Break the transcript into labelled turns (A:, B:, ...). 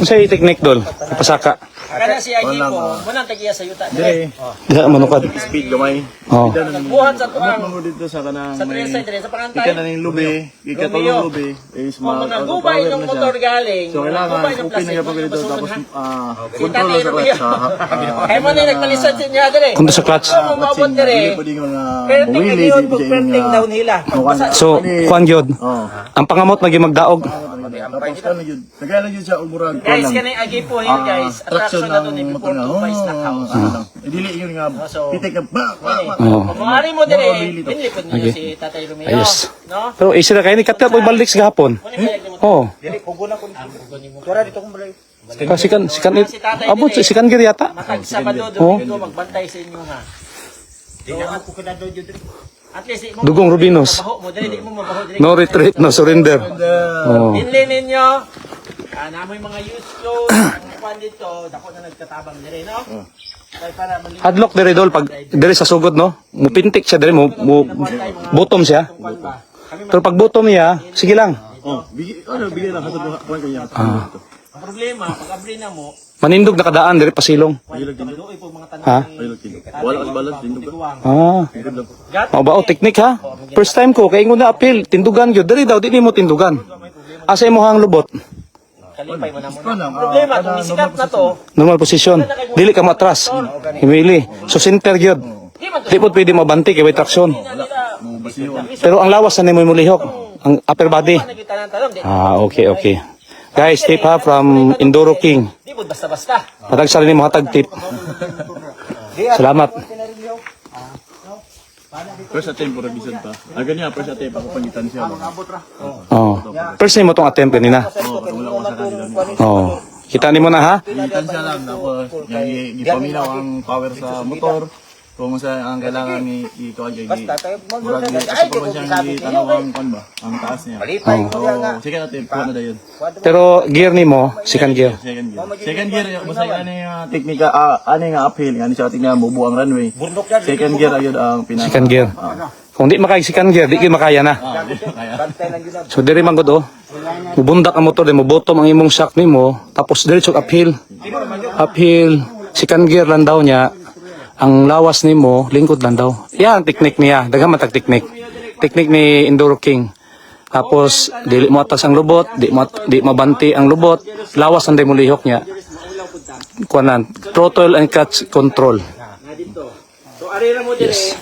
A: Unsay technique dol? Pasaka.
B: Kana si Agi po, munang tagiya sa yuta.
C: Dire.
A: Diha manukad.
C: Speed gamay.
A: Oh.
B: Buhat sa tuang.
C: Mo dito sa kanang
B: Sa
C: may
B: dire sa pangantay.
C: ika na ning lubi, ika to lubi is
B: Kung mga gubay ng motor galing.
C: So kailangan
B: gubay ng
C: open na
B: plastic,
C: gyud dito
B: masunod,
C: tapos
B: ha?
C: control sa clutch sa
B: Kaya mo na nagpalisan sa inyo dire.
A: Kung sa clutch.
B: Kung mabot dire.
C: pwede nga
B: Perting
C: buwili
B: yun,
C: dito
B: perting downhill ah.
A: So, kuan gyud.
C: Oh.
A: Ang pangamot lagi magdaog.
C: Tapos kano yun? Tagay lang yun siya umurag.
B: Guys, kanay Agi po hill guys. Attraction na doon before to by snack house.
C: Dili yun nga. Pitik na ba?
A: Oh.
B: Kung maaari mo dire, binlipod niyo si Tatay Romeo.
A: Ayos.
B: No?
A: Pero isa na kayo ni katat mo balik sa gahapon. Oh. Kasi sikan abot si sikan gid yata.
B: Matag Sabado
A: Oh.
B: Domingo magbantay sa inyo ha. At least mo
A: Dugong Rubinos.
B: mabaho mo dire, di mo mabaho dire.
A: No retreat, no surrender. Oh.
B: Dinlin ninyo. Namoy mga use clothes, ang kwan dito, dako na nagtatabang dire, no? Kaya para mali
A: Hadlock dire dol pag dire sa sugod no. Mupintik siya dire mo bottom siya.
B: kwan ba. Kami
A: Pero pag bottom niya, sige lang.
C: Oh, bigay lang sa kuan kanya.
B: ang problema pag abri na mo,
A: Manindog nakadaan dire pasilong.
B: maluoy po mga tanong
A: Ha?
C: Wala ka balance din ba?
A: Ah.
B: Gat.
A: Mao ba o technique ha? First time ko kay ingon na appeal, tindugan gyud diri daw di mo tindugan. Asa imo hang lubot?
B: Kalipay mo na mo. Problema kung isikat na to,
A: Normal position. Dili ka matras. Himili. So center gyud.
B: di man to.
A: Di po pwede mabanti kay may traction. Pero ang lawas na nimo mulihok, ang upper body.
B: Nakita ng talong, di.
A: Ah, okay, okay. Guys, tip ha from Enduro King.
B: Di mo basta-basta.
A: Patag sa rin mo hatag tip. Salamat.
C: First attempt pura bisan pa. Ganyan first attempt ako pangitan siya.
A: Oh. First name mo tong attempt kanina.
C: Wala ko sa kanila.
A: Oh. Kita nimo na ha?
C: Pangitan siya lang tapos gipaminaw ang power sa motor. Kung sa ang kailangan ni ikaw ay murag kasi pa siyang gitanaw ang kan ba? Ang taas niya. So, second attempt ko na dayon.
A: Pero gear nimo, second gear.
C: Second gear. Second gear basta ano yung teknika ano yung uphill ano siya tingnan bubu ang runway. Second gear ayun ang pinaka.
A: Second gear. Kung di makay second gear, di kayo makaya na.
C: Kaya.
A: So diri man gud oh. Mubundak ang motor mo bottom ang imong shock nimo, tapos diretso uphill. Uphill, second gear lang daw niya. Ang lawas nimo lingkod lang daw. Yan ang technique niya. Daghan man tag technique. Technique ni Enduro King. Tapos dili mo atas ang lubot, di mabanti ang lubot, lawas ang mo lihok niya. Kuanan, throttle and clutch control.
B: So arira mo dire.
A: Yes.